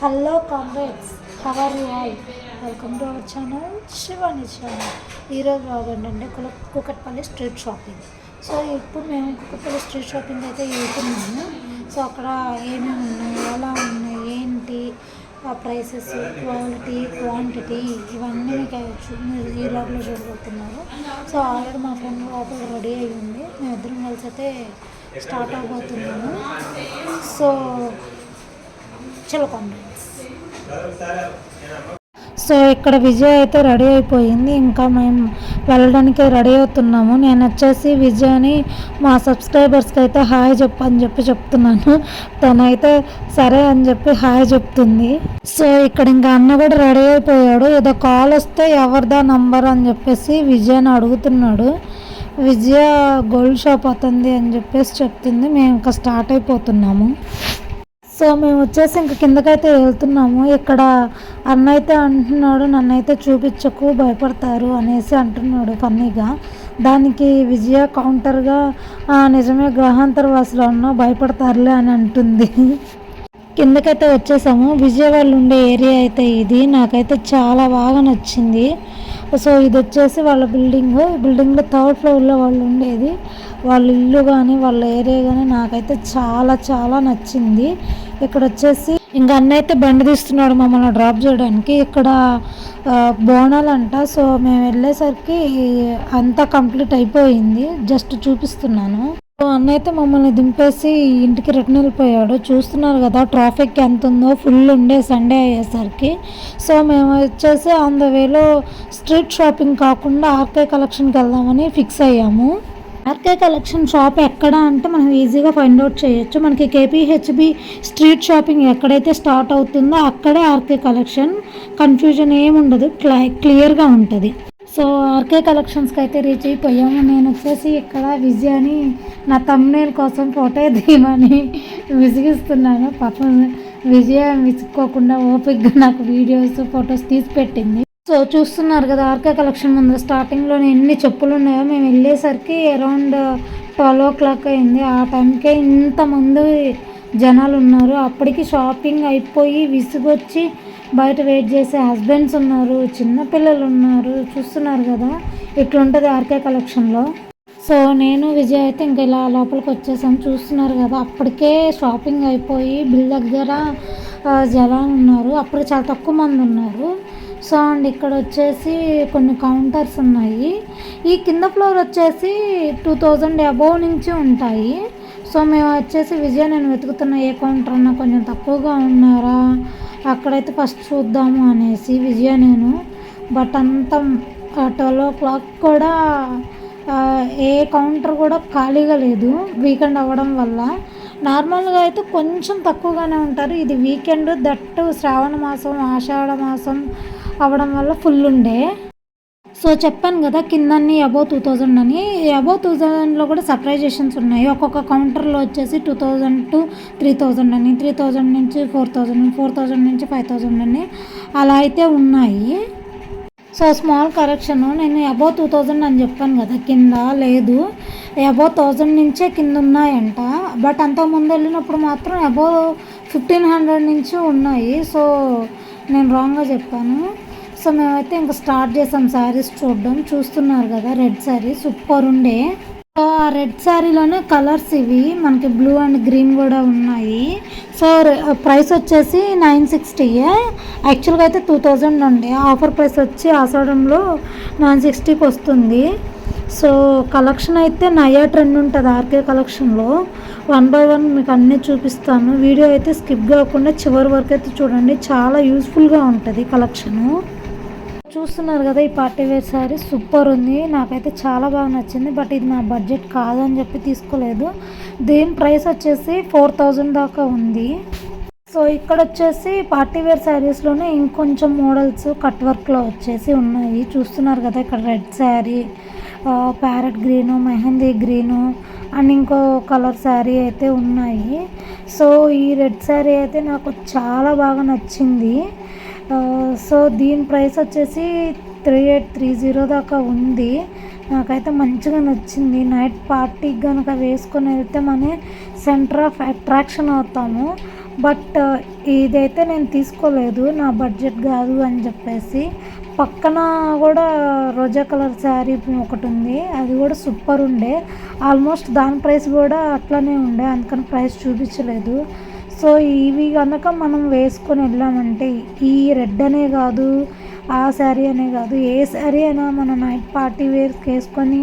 Hello comrades, how are you all? Welcome to our channel Shivani channel. ఈరోజు blog ఏంటంటే Kukatpally street shopping. So ఇప్పుడు మేము Kukatpally street shopping అయితే వెళ్తున్నాము. సో అక్కడ ఏమేమి ఉన్నాయి, ఎలా ఉన్నాయి, ఏంటి ప్రైసెస్, క్వాలిటీ, క్వాంటిటీ ఇవన్నీ మీరు ఈ బ్లాగ్లో చూడబోతున్నారు. సో ఆల్రెడీ మా ఫ్రెండ్ లోపల రెడీ అయ్యి ఉంది. మేమిద్దరం కలిసి అయితే స్టార్ట్ అవబోతున్నాము. సో చలో కామ్రేడ్స్. సో ఇక్కడ విజయ్ అయితే రెడీ అయిపోయింది. ఇంకా మేము వెళ్ళడానికి రెడీ అవుతున్నాము. నేను వచ్చేసి విజయ్ని మా సబ్స్క్రైబర్స్కి అయితే హాయ్ చెప్పని చెప్తున్నాను. తనైతే సరే అని చెప్పి హాయ్ చెప్తుంది. సో ఇక్కడ ఇంకా అన్న కూడా రెడీ అయిపోయాడు. ఏదో కాల్ వస్తే ఎవరిదా నంబర్ అని చెప్పేసి విజయ్ని అడుగుతున్నాడు. విజయ గోల్డ్ షాప్ అవుతుంది అని చెప్పేసి చెప్తుంది. మేము ఇంకా స్టార్ట్ అయిపోతున్నాము. సో మేము వచ్చేసి ఇంక కిందకైతే వెళ్తున్నాము. ఇక్కడ అన్న అయితే అంటున్నాడు, నన్నైతే చూపించకు భయపడతారు అనేసి అంటున్నాడు ఫన్నీగా. దానికి విజయ కౌంటర్గా నిజమే గ్రహాంతర వాసులు అన్నా భయపడతారులే అని అంటుంది. కిందకైతే వచ్చేసాము. విజయ వాళ్ళు ఉండే ఏరియా అయితే ఇది నాకైతే చాలా బాగా నచ్చింది. సో ఇది వచ్చేసి వాళ్ళ బిల్డింగ్లో థర్డ్ ఫ్లోర్లో వాళ్ళు ఉండేది. వాళ్ళ ఇల్లు కానీ వాళ్ళ ఏరియా కానీ నాకైతే చాలా చాలా నచ్చింది. ఇక్కడ వచ్చేసి ఇంకా అన్న అయితే బండి తీస్తున్నాడు మమ్మల్ని డ్రాప్ చేయడానికి. ఇక్కడ బోనాలంట. సో మేము వెళ్ళేసరికి అంతా కంప్లీట్ అయిపోయింది. జస్ట్ చూపిస్తున్నాను. సో అన్న అయితే మమ్మల్ని దింపేసి ఇంటికి రిటర్న్ వెళ్ళిపోయాడు. చూస్తున్నారు కదా ట్రాఫిక్ ఎంత ఉందో, ఫుల్ ఉండే సండే అయ్యేసరికి. సో మేము వచ్చేసి ఆన్ ద వేలో స్ట్రీట్ షాపింగ్ కాకుండా ఆర్కే కలెక్షన్కి వెళ్దామని ఫిక్స్ అయ్యాము. ఆర్కే కలెక్షన్ షాప్ ఎక్కడ అంటే మనం ఈజీగా ఫైండ్ అవుట్ చేయొచ్చు. మనకి కేపీహెచ్బి స్ట్రీట్ షాపింగ్ ఎక్కడైతే స్టార్ట్ అవుతుందో అక్కడే ఆర్కే కలెక్షన్. కన్ఫ్యూజన్ ఏముండదు, క్లియర్గా ఉంటుంది. సో ఆర్కే కలెక్షన్స్కి అయితే రీచ్ అయిపోయాము. నేను వచ్చేసి ఇక్కడ విజయాని నా థంబ్నెయిల్ కోసం ఫోటో తీయమని విసిగిస్తున్నాను. పాపం విజయ విసుక్కోకుండా ఓపిక్గా నాకు వీడియోస్, ఫొటోస్ తీసి పెట్టింది. సో చూస్తున్నారు కదా ఆర్కే కలెక్షన్ ముందు స్టార్టింగ్లో ఎన్ని చెప్పులు ఉన్నాయో. మేము వెళ్ళేసరికి అరౌండ్ 12 o'clock అయింది. ఆ టైంకే ఇంతమంది జనాలు ఉన్నారు. అప్పటికి షాపింగ్ అయిపోయి విసుగొచ్చి బయట వెయిట్ చేసే హస్బెండ్స్ ఉన్నారు, చిన్నపిల్లలు ఉన్నారు. చూస్తున్నారు కదా ఇట్లుంటుంది ఆర్కే కలెక్షన్లో. సో నేను విజయ్ అయితే ఇంకా ఇలా లోపలికి వచ్చేసాం. చూస్తున్నారు కదా అప్పటికే షాపింగ్ అయిపోయి బిల్ దగ్గర జనాలు ఉన్నారు. అప్పుడు చాలా తక్కువ మంది ఉన్నారు. సో అండ్ ఇక్కడ వచ్చేసి కొన్ని కౌంటర్స్ ఉన్నాయి. ఈ కింద ఫ్లోర్ వచ్చేసి 2000 అబోవ్ నుంచి ఉంటాయి. సో మేము వచ్చేసి విజయ్ నేను వెతుకుతున్న ఏ కౌంటర్ అన్నా కొంచెం తక్కువగా ఉన్నారా అక్కడైతే ఫస్ట్ చూద్దాము అనేసి విజయ్ నేను. బట్ అంత 12 o'clock కూడా ఏ కౌంటర్ కూడా ఖాళీగా లేదు, వీకెండ్ అవ్వడం వల్ల. నార్మల్గా అయితే కొంచెం తక్కువగానే ఉంటారు. ఇది వీకెండ్, దట్టు శ్రావణ మాసం, ఆషాఢ మాసం అవ్వడం వల్ల ఫుల్ ఉండే. సో చెప్పాను కదా కిందన్నీ అబౌవ్ 2000 అని. అబౌవ్ 2000లో కూడా సర్ప్రైజేషన్స్ ఉన్నాయి. ఒక్కొక్క కౌంటర్లో వచ్చేసి 2000 to 3000 అని, 3000 నుంచి 4000, 4000 నుంచి 5000 అని అలా అయితే ఉన్నాయి. సో స్మాల్ కరెక్షన్, నేను అబౌవ్ 2000 అని చెప్పాను కదా, కింద లేదు, అబౌవ్ 1000 నుంచే కింద ఉన్నాయంట. బట్ అంతకుముందు వెళ్ళినప్పుడు మాత్రం అబౌవ్ 1500 నుంచి ఉన్నాయి. సో నేను రాంగ్గా చెప్పాను. సో మేమైతే ఇంకా స్టార్ట్ చేసాం శారీస్ చూడడం. చూస్తున్నారు కదా రెడ్ శారీ సూపర్ ఉండే. సో ఆ రెడ్ శారీలోనే కలర్స్ ఇవి మనకి బ్లూ అండ్ గ్రీన్ కూడా ఉన్నాయి. సో ప్రైస్ వచ్చేసి 960. యాక్చువల్గా అయితే 2000 ఉండే. ఆఫర్ ప్రైస్ వచ్చి ఆషాఢంలో 960కి వస్తుంది. సో కలెక్షన్ అయితే నయా ట్రెండ్ ఉంటుంది ఆర్కే కలెక్షన్లో. 1 by 1 మీకు అన్నీ చూపిస్తాను. వీడియో అయితే స్కిప్ కాకుండా చివరి వరకు అయితే చూడండి, చాలా యూస్ఫుల్గా ఉంటుంది కలెక్షను. చూస్తున్నారు కదా ఈ పార్టీ వేర్ శారీ సూపర్ ఉంది, నాకైతే చాలా బాగా నచ్చింది. బట్ ఇది నా బడ్జెట్ కాదని చెప్పి తీసుకోలేదు. దీని ప్రైస్ వచ్చేసి 4000 దాకా ఉంది. సో ఇక్కడ వచ్చేసి పార్టీ వేర్ శారీస్లోనే ఇంకొంచెం మోడల్స్ కట్ వర్క్లో వచ్చేసి ఉన్నాయి. చూస్తున్నారు కదా ఇక్కడ red sari, parrot green, mehndi green and ఇంకో కలర్ శారీ అయితే ఉన్నాయి. సో ఈ రెడ్ శారీ అయితే నాకు చాలా బాగా నచ్చింది. సో దీని ప్రైస్ వచ్చేసి 3830 దాకా ఉంది. నాకైతే మంచిగా నచ్చింది. నైట్ పార్టీకి కనుక వేసుకొని వెళ్తే మన సెంటర్ ఆఫ్ అట్రాక్షన్ అవుతాము. బట్ ఇదైతే నేను తీసుకోలేదు, నా బడ్జెట్ కాదు అని చెప్పేసి. పక్కన కూడా రోజా కలర్ శారీ ఒకటి ఉంది, అది కూడా సూపర్ ఉండే. ఆల్మోస్ట్ దాని ప్రైస్ కూడా అట్లనే ఉండే, అందుకని ప్రైస్ చూపించలేదు. సో ఇవి కనుక మనం వేసుకొని వెళ్ళామంటే ఈ రెడ్ అనే కాదు, ఆ శారీ అనే కాదు, ఏ శారీ అయినా మన నైట్ పార్టీ వేర్కి వేసుకొని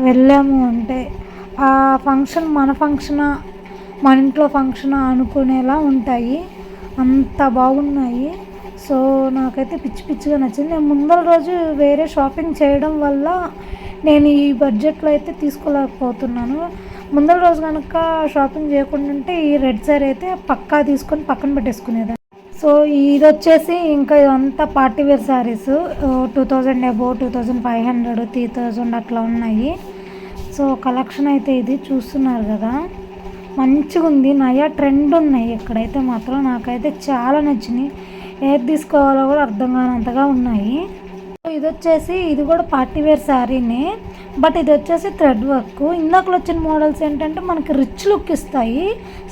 వెళ్ళాము అంటే ఆ ఫంక్షన్ మన ఫంక్షనా, మన ఇంట్లో ఫంక్షనా అనుకునేలా ఉంటాయి, అంత బాగున్నాయి. సో నాకైతే పిచ్చి పిచ్చిగా నచ్చింది. నేను ముందర రోజు వేరే షాపింగ్ చేయడం వల్ల నేను ఈ బడ్జెట్లో అయితే తీసుకోలేకపోతున్నాను. ముందర రోజు కనుక షాపింగ్ చేయకుండా ఉంటే ఈ రెడ్ శారీ అయితే పక్కా తీసుకొని పక్కన పెట్టేసుకునేదాన్ని. సో ఇది వచ్చేసి ఇంకా ఇదంతా పార్టీ వేర్ శారీస్ 2000 అబోవ్, 2500, 3000 అట్లా ఉన్నాయి. సో కలెక్షన్ అయితే ఇది చూస్తున్నారు కదా, మంచిగా ఉంది. నయా ట్రెండ్ ఉన్నాయి ఇక్కడైతే మాత్రం. నాకైతే చాలా నచ్చినాయి, ఏది తీసుకోవాలో కూడా అర్థం కానంతగా ఉన్నాయి. ఇది వచ్చేసి ఇది కూడా పార్టీ వేర్ శారీనే, బట్ ఇది వచ్చేసి థ్రెడ్ వర్క్. ఇందాకలో వచ్చిన మోడల్స్ ఏంటంటే మనకి రిచ్ లుక్ ఇస్తాయి,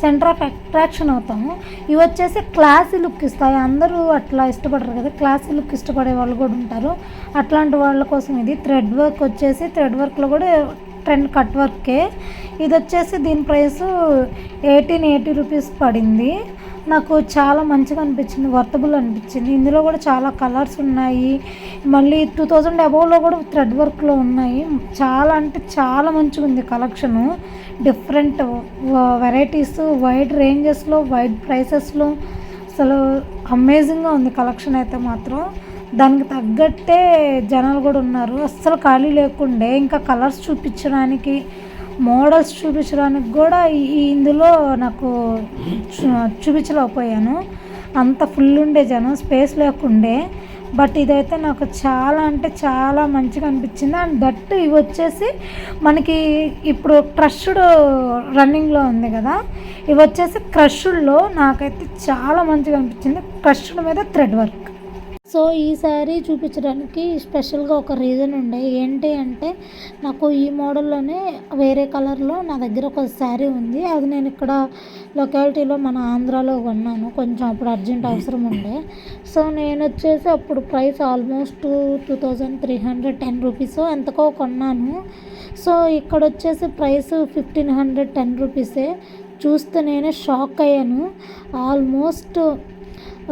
సెంటర్ ఆఫ్ అట్రాక్షన్ అవుతాము. ఇవి వచ్చేసి క్లాసీ లుక్ ఇస్తాయి. అందరూ అట్లా ఇష్టపడరు కదా, క్లాసీ లుక్ ఇష్టపడే వాళ్ళు కూడా ఉంటారు. అట్లాంటి వాళ్ళ కోసం ఇది. థ్రెడ్ వర్క్ వచ్చేసి థ్రెడ్ వర్క్లో కూడా ట్రెండ్ కట్ వర్కే. ఇది వచ్చేసి దీని ప్రైస్ 1880 రూపీస్ పడింది. నాకు చాలా మంచిగా అనిపించింది, వర్తబుల్ అనిపించింది. ఇందులో కూడా చాలా కలర్స్ ఉన్నాయి, మళ్ళీ 2000 అబోవ్లో కూడా థ్రెడ్ వర్క్లో ఉన్నాయి. చాలా అంటే చాలా మంచిగా ఉంది కలెక్షను. డిఫరెంట్ వెరైటీస్, వైడ్ రేంజెస్లో, వైడ్ ప్రైసెస్లో, అసలు అమేజింగ్గా ఉంది కలెక్షన్ అయితే మాత్రం. దానికి తగ్గట్టే జనాలు కూడా ఉన్నారు, అస్సలు ఖాళీ లేకుండే. ఇంకా కలర్స్ చూపించడానికి, మోడల్స్ చూపించడానికి కూడా ఇందులో నాకు చూపించలేకపోయాను, అంత ఫుల్ ఉండే జనం, స్పేస్ లేకుండే. బట్ ఇదైతే నాకు చాలా అంటే చాలా మంచిగా అనిపించింది. అండ్ దట్ ఇవి వచ్చేసి మనకి ఇప్పుడు క్రష్డ్ రన్నింగ్లో ఉంది కదా, ఇవి వచ్చేసి క్రష్డ్లో నాకైతే చాలా మంచిగా అనిపించింది, క్రష్డ్ మీద థ్రెడ్ వర్క్. సో ఈ శారీ చూపించడానికి స్పెషల్గా ఒక రీజన్ ఉండే. ఏంటి అంటే నాకు ఈ మోడల్లోనే వేరే కలర్లో నా దగ్గర ఒక శారీ ఉంది, అది నేను ఇక్కడ లొకాలిటీలో మన ఆంధ్రాలో కొన్నాను, కొంచెం అప్పుడు అర్జెంట్ అవసరం ఉండే. సో నేను వచ్చేసి అప్పుడు ప్రైస్ ఆల్మోస్ట్ 2310 రూపీస్ ఎంతకో కొన్నాను. సో ఇక్కడ వచ్చేసి ప్రైస్ 1510 రూపీసే. చూస్తే నేనే షాక్ అయ్యాను, ఆల్మోస్ట్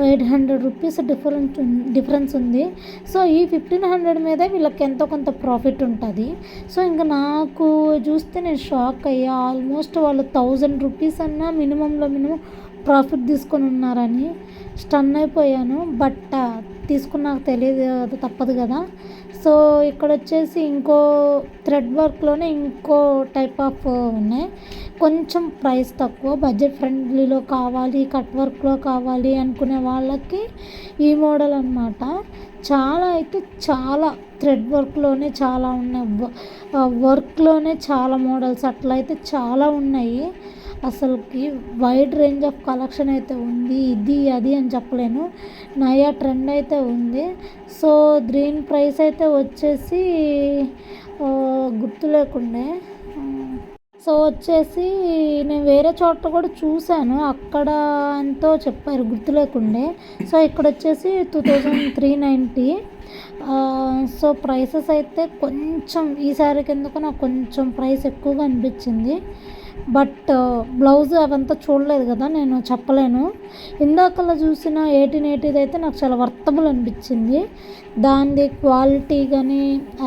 800 రూపీస్ డిఫరెన్స్ ఉంది. సో ఈ 1500 మీదే వీళ్ళకి ఎంతో కొంత ప్రాఫిట్ ఉంటుంది. సో ఇంకా నాకు చూస్తే నేను షాక్ అయ్యా, ఆల్మోస్ట్ వాళ్ళు 1000 రూపీస్ అన్నా మినిమంలో మినిమం ప్రాఫిట్ తీసుకొని ఉన్నారని స్టన్ అయిపోయాను. బట్ తీసుకున్నాక తెలియదు, తప్పదు కదా. సో ఇక్కడ వచ్చేసి ఇంకో థ్రెడ్ వర్క్లోనే ఇంకో టైప్ ఆఫ్ ఉన్నాయి, కొంచెం ప్రైస్ తక్కువ, బడ్జెట్ ఫ్రెండ్లీలో కావాలి, కట్ వర్క్లో కావాలి అనుకునే వాళ్ళకి ఈ మోడల్ అన్నమాట. చాలా అయితే చాలా థ్రెడ్ వర్క్లోనే చాలా ఉన్నాయి, వర్క్లోనే చాలా మోడల్స్ అట్లయితే చాలా ఉన్నాయి. అసలుకి వైడ్ రేంజ్ ఆఫ్ కలెక్షన్ అయితే ఉంది, ఇది అది అని చెప్పలేను, నయా ట్రెండ్ అయితే ఉంది. సో దీని ప్రైస్ అయితే వచ్చేసి గుర్తు లేకుండే. సో వచ్చేసి నేను వేరే చోట కూడా చూశాను, అక్కడ ఎంతో చెప్పారు, గుర్తు లేకుండే. సో ఇక్కడ వచ్చేసి 2390. సో ప్రైసెస్ అయితే కొంచెం ఈ శారీకి ఎందుకో నాకు కొంచెం ప్రైస్ ఎక్కువగా అనిపించింది. బట్ బ్లౌజ్ అవంతా చూడలేదు కదా, నేను చెప్పలేను. ఇందాకలా చూసిన 1880 అయితే నాకు చాలా వర్తబుల్ అనిపించింది. దాని క్వాలిటీ కానీ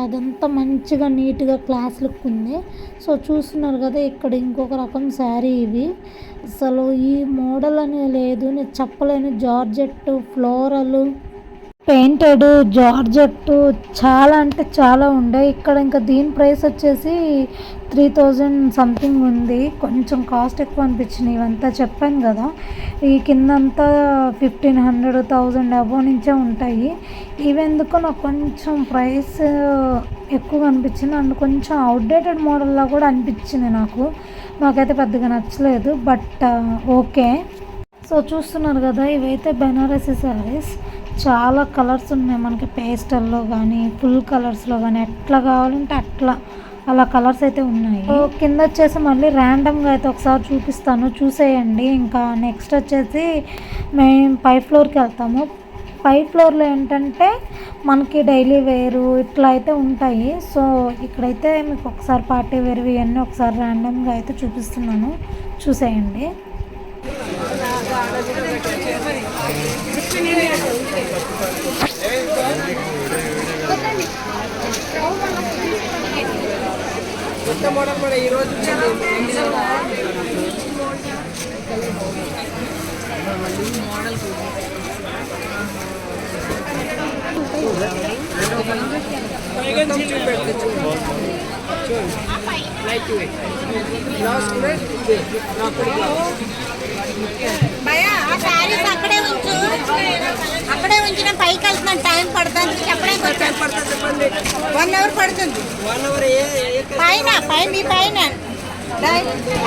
అదంతా మంచిగా నీట్గా క్లాస్ లుక్ ఉంది. సో చూస్తున్నారు కదా, ఇక్కడ ఇంకొక రకం శారీ ఇవి. అసలు ఈ మోడల్ అనే లేదు, నేను చెప్పలేను. జార్జెట్, ఫ్లోరల్, పెయింటెడ్, జార్జెట్ చాలా అంటే చాలా ఉండే. ఇక్కడ ఇంకా దీని ప్రైస్ వచ్చేసి 3000 సంథింగ్ ఉంది, కొంచెం కాస్ట్ ఎక్కువ అనిపించింది. ఇవంతా చెప్పాను కదా, ఈ కిందంతా 1500, 1000 అబోవ్ నుంచే ఉంటాయి. ఇవెందుకో నాకు కొంచెం ప్రైస్ ఎక్కువగా అనిపించింది. అండ్ కొంచెం అవుట్డేటెడ్ మోడల్లా కూడా అనిపించింది నాకైతే పెద్దగా నచ్చలేదు. But okay. సో చూస్తున్నారు కదా, ఇవైతే బెనారసీ శారీస్, చాలా కలర్స్ ఉన్నాయి మనకి, పేస్టల్లో కానీ ఫుల్ కలర్స్లో కానీ, ఎట్లా కావాలంటే అట్లా అలా కలర్స్ అయితే ఉన్నాయి. కింద వచ్చేసి మళ్ళీ ర్యాండమ్గా అయితే ఒకసారి చూపిస్తాను, చూసేయండి. ఇంకా నెక్స్ట్ వచ్చేసి మేము పై ఫ్లోర్కి వెళ్తాము. పై ఫ్లోర్లో ఏంటంటే మనకి డైలీ వేరు ఇట్లా అయితే ఉంటాయి. సో ఇక్కడైతే మీకు ఒకసారి పార్టీ వేరు ఇవన్నీ ఒకసారి ర్యాండమ్గా అయితే చూపిస్తున్నాను, చూసేయండి. అక్కడే ఉంచిన పైకి వెళ్తున్నాను, టైం పడుతుంది చెప్పడానికి 1 అవర్ పడుతుంది. పైన మీ పైన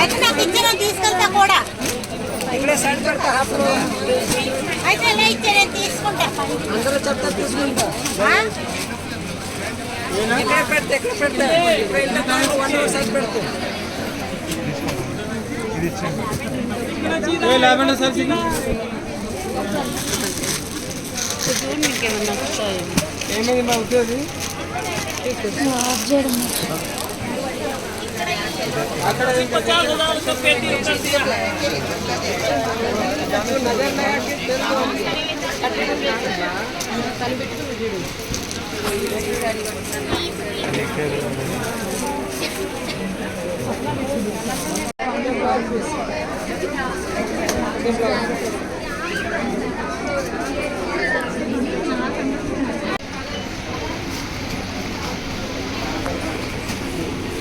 అయితే నాకు ఇచ్చిన తీసుకెళ్తా కూడా అయితే ఎలా ఇచ్చా నేను తీసుకుంటా. ఏమైంది మా ఉద్యోగి అక్కడ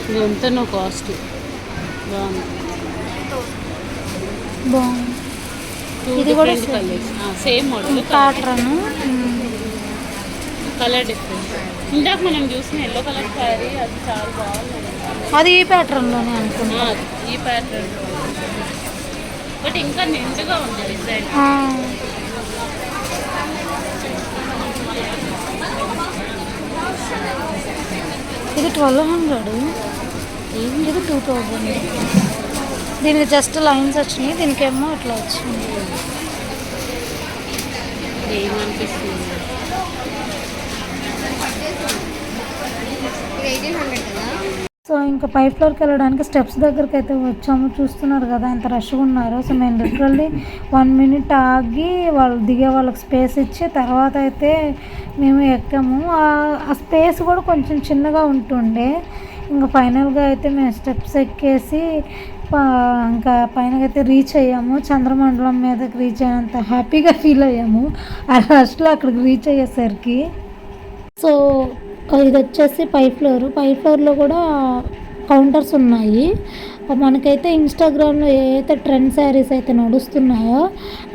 ఇది ఎంతనో కాస్ట్ బాగుంది. ఇది కూడా same model pattern, colour difference. ఇందాక మనం చూసిన ఎల్లో కలర్ శారీ అది చాలా బాగుంది. అది ఈ ప్యాటర్న్లోనే అనుకున్నా. ఈ ప్యాటర్న్ బట్ ఇంకా నిండుగా ఉంది డిజైన్. ఇది 1200, ఇది 2000. దీనికి జస్ట్ లైన్స్ వచ్చినాయి, దీనికేమో అట్లా వచ్చింది. ఏమనిపిస్తుంది? సో ఇంకా పై ఫ్లోర్కి వెళ్ళడానికి స్టెప్స్ దగ్గరికి అయితే వచ్చాము. చూస్తున్నారు కదా ఎంత రష్గా ఉన్నారో. సో మేము లిటరల్లీ 1 మినిట్ ఆగి వాళ్ళు దిగే వాళ్ళకి స్పేస్ ఇచ్చి తర్వాత అయితే మేము ఎక్కాము. ఆ స్పేస్ కూడా కొంచెం చిన్నగా ఉంటుండే. ఇంకా ఫైనల్గా అయితే మేము స్టెప్స్ ఎక్కేసి ఇంకా పైనకి అయితే రీచ్ అయ్యాము. చంద్రమండలం మీదకి రీచ్ అయ్యేంత హ్యాపీగా ఫీల్ అయ్యాము ఆ రష్లో అక్కడికి రీచ్ అయ్యేసరికి. సో ఇది వచ్చేసి పై ఫ్లోర్లో కూడా కౌంటర్స్ ఉన్నాయి. మనకైతే ఇన్స్టాగ్రామ్లో ఏదైతే ట్రెండ్ శారీస్ అయితే నడుస్తున్నాయో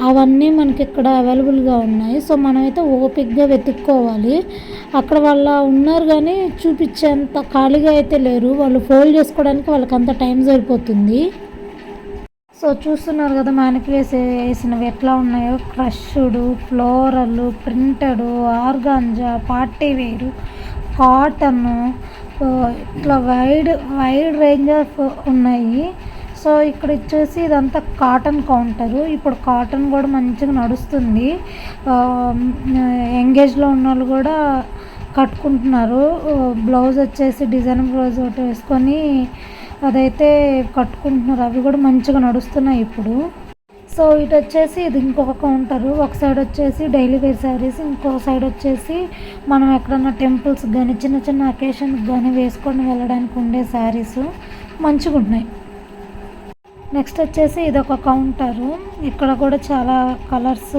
అవన్నీ మనకి ఇక్కడ అవైలబుల్గా ఉన్నాయి. సో మనమైతే ఓపిక్గా వెతుక్కోవాలి. అక్కడ వాళ్ళ ఉన్నారు కానీ చూపించేంత ఖాళీగా అయితే లేరు. వాళ్ళు ఫోల్డ్ చేసుకోవడానికి వాళ్ళకి అంత టైం సరిపోతుంది. సో చూస్తున్నారు కదా మ్యానిక్యులేస్ వేసినవి ఎట్లా ఉన్నాయో. Crushed, floral, printed, organza, party వేరు, కాటన్, ఇట్లా వైడ్ రేంజ్ ఆఫ్ ఉన్నాయి. సో ఇక్కడ వచ్చేసి ఇదంతా కాటన్ కౌంటరు. ఇప్పుడు కాటన్ కూడా మంచిగా నడుస్తుంది. ఎంగేజ్లో ఉన్న వాళ్ళు కూడా కట్టుకుంటున్నారు. బ్లౌజ్ వచ్చేసి డిజైన్ బ్లౌజ్ ఒకటి వేసుకొని అదైతే కట్టుకుంటున్నారు. అవి కూడా మంచిగా నడుస్తున్నాయి ఇప్పుడు. సో ఇటు వచ్చేసి ఇది ఇంకొక కౌంటరు. ఒక సైడ్ వచ్చేసి డైలీ వేర్ శారీస్, ఇంకో సైడ్ వచ్చేసి మనం ఎక్కడన్నా టెంపుల్స్ కానీ చిన్న చిన్న అకేషన్కి కానీ వేసుకొని వెళ్ళడానికి ఉండే శారీస్ మంచిగా ఉన్నాయి. నెక్స్ట్ వచ్చేసి ఇదొక కౌంటరు. ఇక్కడ కూడా చాలా colours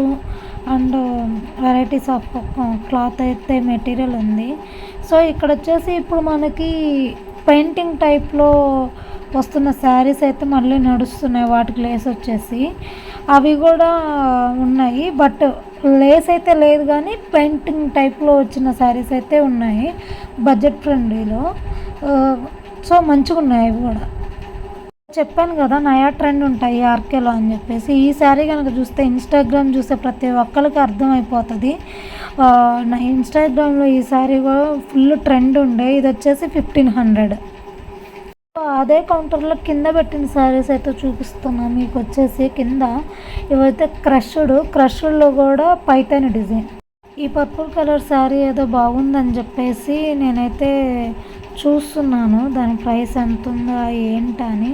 and varieties of cloth అయితే మెటీరియల్ ఉంది. సో ఇక్కడ వచ్చేసి ఇప్పుడు మనకి పెయింటింగ్ టైప్లో వస్తున్న శారీస్ అయితే మళ్ళీ నడుస్తున్నాయి. వాటికి లేస్ వచ్చేసి అవి కూడా ఉన్నాయి. బట్ లేస్ అయితే లేదు కానీ పెయింటింగ్ టైప్లో వచ్చిన శారీస్ అయితే ఉన్నాయి బడ్జెట్ ఫ్రెండ్లీలో. సో మంచిగా ఉన్నాయి అవి కూడా. చెప్పాను కదా నయా ట్రెండ్ ఉంటాయి ఆర్కేలో అని చెప్పేసి. ఈ శారీ కనుక చూస్తే ఇన్స్టాగ్రామ్ చూస్తే ప్రతి ఒక్కరికి అర్థమైపోతుంది. నా ఇన్స్టాగ్రామ్లో ఈ శారీ కూడా ఫుల్ ట్రెండ్ ఉండే. ఇది వచ్చేసి 1500. అదే కౌంటర్లో కింద పెట్టిన శారీస్ అయితే చూపిస్తున్నా మీకు. వచ్చేసి కింద ఇవైతే క్రష్డ్లో కూడా పైతాని డిజైన్. ఈ పర్పుల్ కలర్ శారీ ఏదో బాగుందని చెప్పేసి నేనైతే చూస్తున్నాను, దాని ప్రైస్ ఎంత ఉందా ఏంటని.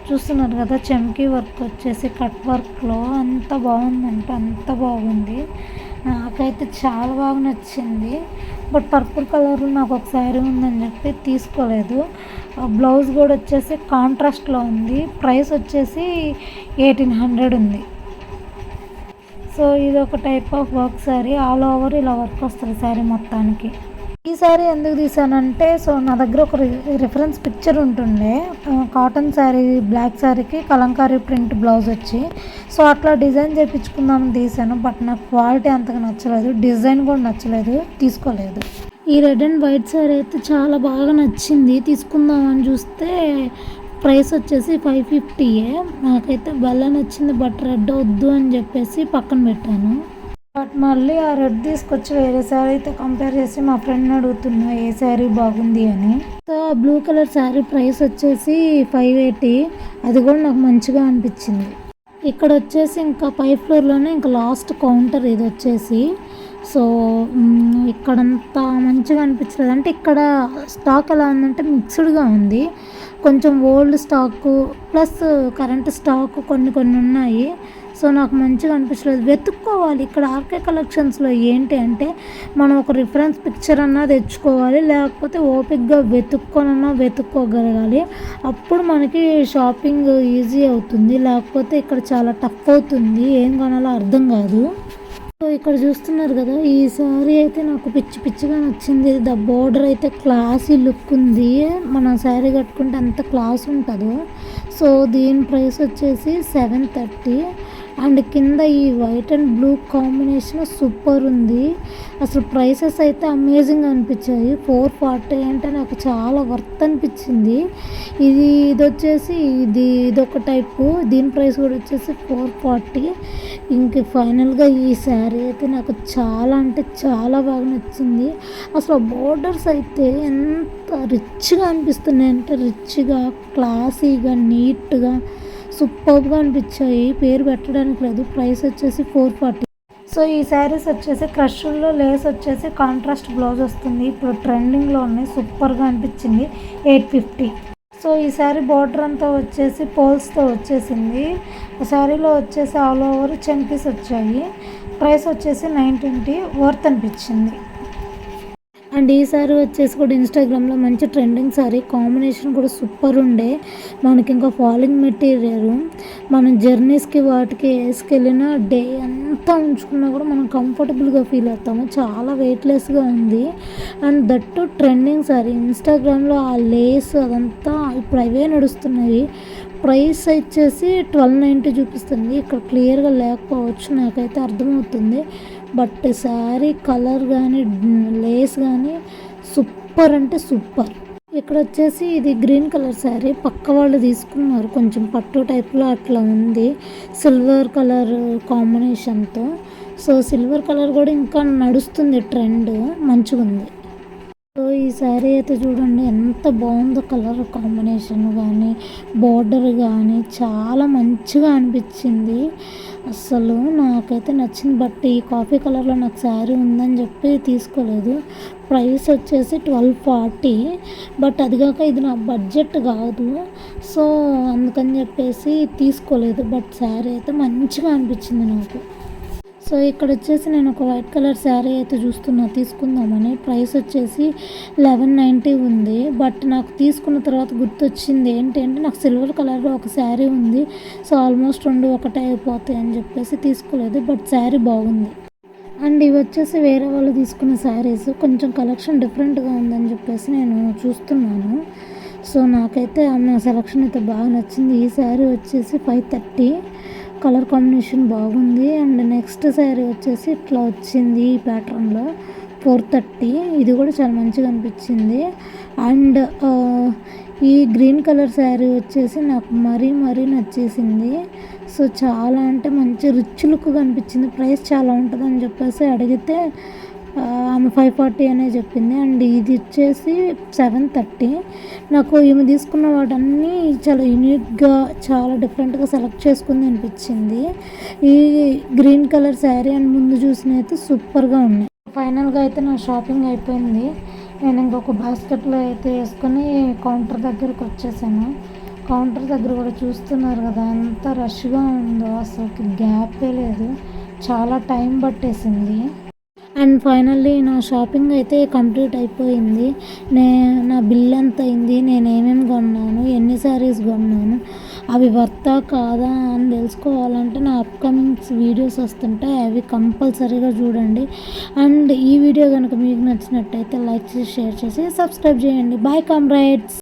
చూస్తున్నారు కదా, చమ్కీ వర్క్ వచ్చేసి కట్ వర్క్లో అంత బాగుందంటే అంత బాగుంది. నాకైతే చాలా బాగా నచ్చింది. బట్ పర్పుల్ కలర్లో నాకు ఒక శారీ ఉందని చెప్పి తీసుకోలేదు. బ్లౌజ్ కూడా వచ్చేసి కాంట్రాస్ట్లో ఉంది. ప్రైస్ వచ్చేసి 1800 ఉంది. సో ఇది ఒక type of work sari, all over ఇలా వర్క్ వస్తుంది శారీ మొత్తానికి. ఈ శారీ ఎందుకు తీసానంటే, సో నా దగ్గర ఒక రిఫరెన్స్ పిక్చర్ ఉంటుండే కాటన్ శారీ, బ్లాక్ శారీకి కలంకారీ ప్రింట్ బ్లౌజ్ వచ్చి, సో అట్లా డిజైన్ చేయించుకుందామని తీసాను. బట్ నాకు క్వాలిటీ అంతగా నచ్చలేదు, డిజైన్ కూడా నచ్చలేదు, తీసుకోలేదు. ఈ రెడ్ అండ్ వైట్ శారీ అయితే చాలా బాగా నచ్చింది, తీసుకుందామని చూస్తే ప్రైస్ వచ్చేసి 550. నాకైతే భలే నచ్చింది. బట్ రెడ్ వద్దు అని చెప్పేసి పక్కన పెట్టాను. బట్ మళ్ళీ ఆ రెడ్ తీసుకొచ్చి వేరే శారీ అయితే కంపేర్ చేసి మా ఫ్రెండ్ని అడుగుతున్నా ఏ శారీ బాగుంది అని. సో ఆ బ్లూ కలర్ శారీ ప్రైస్ వచ్చేసి 580. అది కూడా నాకు మంచిగా అనిపించింది. ఇక్కడ వచ్చేసి ఇంకా పై ఫ్లోర్లోనే ఇంకా లాస్ట్ కౌంటర్ ఇది వచ్చేసి. సో ఇక్కడంతా మంచిగా అనిపించలేదు. అంటే ఇక్కడ స్టాక్ ఎలా ఉందంటే మిక్స్డ్గా ఉంది. కొంచెం old stock plus current stock కొన్ని ఉన్నాయి. సో నాకు మంచిగా అనిపించలేదు. వెతుక్కోవాలి ఇక్కడ ఆర్కే కలెక్షన్స్లో. ఏంటి అంటే మనం ఒక రిఫరెన్స్ పిక్చర్ అన్నా తెచ్చుకోవాలి, లేకపోతే ఓపిక్గా వెతుక్కోగలగాలి. అప్పుడు మనకి షాపింగ్ ఈజీ అవుతుంది. లేకపోతే ఇక్కడ చాలా టఫ్ అవుతుంది, ఏం కొనాలో అర్థం కాదు. సో ఇక్కడ చూస్తున్నారు కదా, ఈ శారీ అయితే నాకు పిచ్చిగా నచ్చింది. ద బోర్డర్ అయితే క్లాసీ లుక్ ఉంది. మనం శారీ కట్టుకుంటే ఎంత క్లాస్ ఉంటుందో. సో దీని ప్రైస్ వచ్చేసి 730. అండ్ కింద ఈ white and blue combination super ఉంది. అసలు ప్రైసెస్ అయితే అమేజింగ్ అనిపించాయి. 440 అంటే నాకు చాలా వర్త్ అనిపించింది. ఇది వచ్చేసి ఇదొక టైపు, దీని ప్రైస్ కూడా వచ్చేసి 440. ఇంక ఫైనల్గా ఈ శారీ అయితే నాకు చాలా అంటే చాలా బాగా నచ్చింది. అసలు బోర్డర్స్ అయితే ఎంత రిచ్గా అనిపిస్తున్నాయి అంటే రిచ్గా, క్లాసీగా, నీట్గా, సూపర్గా అనిపించాయి. పేరు పెట్టడానికి లేదు. ప్రైస్ వచ్చేసి 440. సో ఈ శారీస్ వచ్చేసి క్రష్లో లేస్ వచ్చేసి కాంట్రాస్ట్ బ్లౌజ్ వస్తుంది. ఇప్పుడు ట్రెండింగ్లో ఉన్నాయి, సూపర్గా అనిపించింది. 850. సో ఈ శారీ బార్డర్ అంతా వచ్చేసి పోల్స్తో వచ్చేసింది. శారీలో వచ్చేసి ఆల్ ఓవర్ చంకీస్ వచ్చాయి. ప్రైస్ వచ్చేసి 920. వర్త్ అనిపించింది. అండ్ ఈ శారీ వచ్చేసి కూడా ఇన్స్టాగ్రామ్లో మంచి ట్రెండింగ్ శారీ, కాంబినేషన్ కూడా సూపర్ ఉండే. మనకి ఇంకా ఫాలింగ్ మెటీరియల్, మనం జర్నీస్కి వాటికి వేసుకెళ్ళిన డే అంతా ఉంచుకున్నా కూడా మనం కంఫర్టబుల్గా ఫీల్ అవుతాము. చాలా వెయిట్లెస్గా ఉంది. And that trending sari. ఇన్స్టాగ్రామ్లో ఆ లేస్ అదంతా ఇప్పుడు అవే నడుస్తున్నాయి. ప్రైస్ వచ్చేసి 1290 చూపిస్తుంది. ఇక్కడ క్లియర్గా లేకపోవచ్చు, నాకైతే అర్థమవుతుంది. బట్ శారీ కలర్ కానీ లేస్ కానీ సూపర్ అంటే సూపర్. ఇక్కడ వచ్చేసి ఇది గ్రీన్ కలర్ శారీ పక్క వాళ్ళు తీసుకున్నారు, కొంచెం పట్టు టైప్లో అట్లా ఉంది, సిల్వర్ కలర్ కాంబినేషన్తో. సో సిల్వర్ కలర్ కూడా ఇంకా నడుస్తుంది ట్రెండ్, మంచిగా ఉంది. సో ఈ శారీ అయితే చూడండి ఎంత బాగుందో, కలర్ కాంబినేషన్ కానీ బోర్డర్ కానీ చాలా మంచిగా అనిపించింది. అసలు నాకైతే నచ్చింది. బట్ ఈ కాఫీ కలర్లో నాకు శారీ ఉందని చెప్పి తీసుకోలేదు. ప్రైస్ వచ్చేసి 1240. బట్ అది కాక ఇది నా బడ్జెట్ కాదు, సో అందుకని చెప్పేసి తీసుకోలేదు. బట్ శారీ అయితే మంచిగా అనిపించింది నాకు. సో ఇక్కడ వచ్చేసి నేను ఒక వైట్ కలర్ శారీ అయితే చూస్తున్నా తీసుకుందామని. ప్రైస్ వచ్చేసి 1190 ఉంది. బట్ నాకు తీసుకున్న తర్వాత గుర్తొచ్చింది ఏంటంటే నాకు సిల్వర్ కలర్లో ఒక శారీ ఉంది. సో ఆల్మోస్ట్ రెండు ఒకటే అయిపోతాయి అని చెప్పేసి తీసుకోలేదు. బట్ శారీ బాగుంది. అండ్ ఇవి వచ్చేసి వేరే వాళ్ళు తీసుకున్న శారీస్, కొంచెం కలెక్షన్ డిఫరెంట్గా ఉందని చెప్పేసి నేను చూస్తున్నాను. సో నాకైతే నా సెలెక్షన్ అయితే బాగా నచ్చింది. ఈ శారీ వచ్చేసి 530. కలర్ కాంబినేషన్ బాగుంది. అండ్ నెక్స్ట్ శారీ వచ్చేసి ఇట్లా వచ్చింది ఈ ప్యాటర్న్లో 430. ఇది కూడా చాలా మంచిగా అనిపించింది. అండ్ ఈ గ్రీన్ కలర్ శారీ వచ్చేసి నాకు మరీ నచ్చేసింది. సో చాలా అంటే మంచి రిచ్ లుక్గా అనిపించింది. ప్రైస్ చాలా ఉంటుందని చెప్పేసి అడిగితే ఆమె 540 అనే చెప్పింది. అండ్ ఇది వచ్చేసి 730. నాకు ఈమె తీసుకున్న వాటన్నీ చాలా యూనిక్గా చాలా డిఫరెంట్గా సెలెక్ట్ చేసుకుంది అనిపించింది. ఈ గ్రీన్ కలర్ శారీ అండ్ ముందు చూసిన అయితే సూపర్గా ఉన్నాయి. ఫైనల్గా అయితే నా షాపింగ్ అయిపోయింది. నేను ఇంకొక బాస్కెట్లో అయితే వేసుకొని కౌంటర్ దగ్గరకు వచ్చేసాను. కౌంటర్ దగ్గర కూడా చూస్తున్నారు కదా ఎంత రష్గా ఉందో, అసలు గ్యాపే లేదు, చాలా టైం పట్టేసింది. అండ్ ఫైనల్లీ నా షాపింగ్ అయితే కంప్లీట్ అయిపోయింది. నా బిల్ ఎంత అయింది, నేను ఏమేమి కొన్నాను, ఎన్ని శారీస్ కొన్నాను, అవి వర్తా కాదా అని తెలుసుకోవాలంటే నా అప్కమింగ్స్ వీడియోస్ వస్తుంటాయి, అవి కంపల్సరీగా చూడండి. అండ్ ఈ వీడియో కనుక మీకు నచ్చినట్టయితే లైక్ చేసి షేర్ చేసి సబ్స్క్రైబ్ చేయండి. Bye comrades.